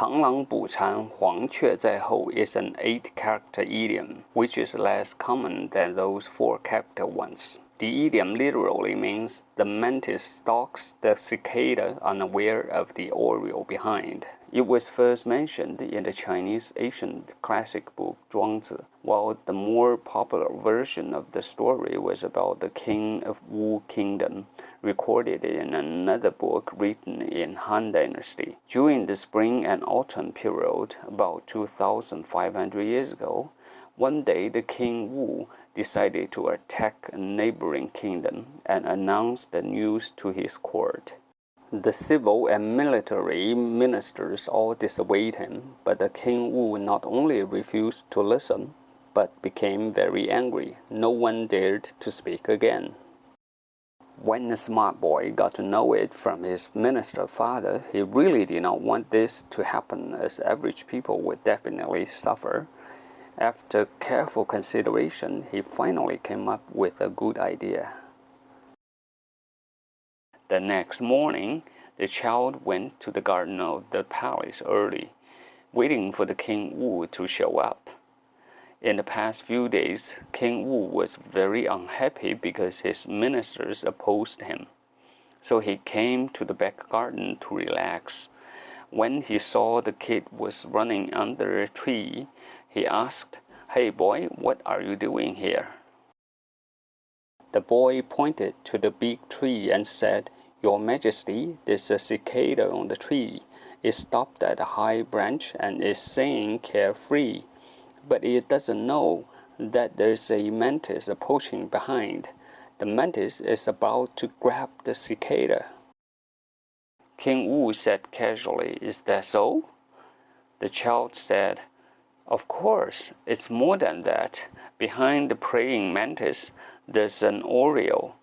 螳螂捕蝉，黄雀在后 is an 8-character idiom, which is less common than those 4-character ones. The idiom literally means the mantis stalks the cicada unaware of the oriole behind. It was first mentioned in the Chinese ancient classic book Zhuangzi, while the more popular version of the story was about the king of Wu Kingdom, recorded in another book written in Han Dynasty. During the spring and autumn period, about 2,500 years ago, one day the king Wu decided to attack a neighboring kingdom and announced the news to his court. The civil and military ministers all dissuaded him, but the king Wu not only refused to listen, but became very angry. No one dared to speak again. When the smart boy got to know it from his minister father, he really did not want this to happen, as average people would definitely suffer. After careful consideration, he finally came up with a good idea. The next morning, the child went to the garden of the palace early, waiting for the King Wu to show up. In the past few days, King Wu was very unhappy because his ministers opposed him. So he came to the back garden to relax. When he saw the kid was running under a tree, he asked, "Hey boy, what are you doing here?" The boy pointed to the big tree and said, "Your Majesty, there's a cicada on the tree. It stopped at a high branch and is saying carefree. But it doesn't know that there's a mantis approaching behind. The mantis is about to grab the cicada." King Wu said casually, "Is that so?" The child said, "Of course, it's more than that. Behind the praying mantis, there's an oriole.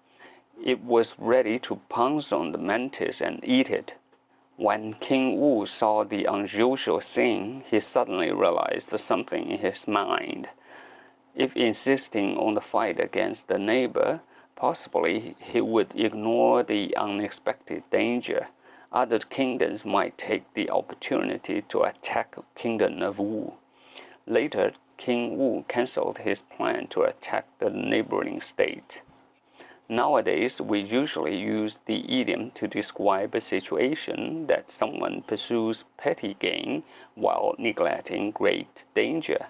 It was ready to pounce on the mantis and eat it." When King Wu saw the unusual scene, he suddenly realized something in his mind. If insisting on the fight against the neighbor, possibly he would ignore the unexpected danger. Other kingdoms might take the opportunity to attack the kingdom of Wu. Later, King Wu cancelled his plan to attack the neighboring state. Nowadays, we usually use the idiom to describe a situation that someone pursues petty gain while neglecting great danger.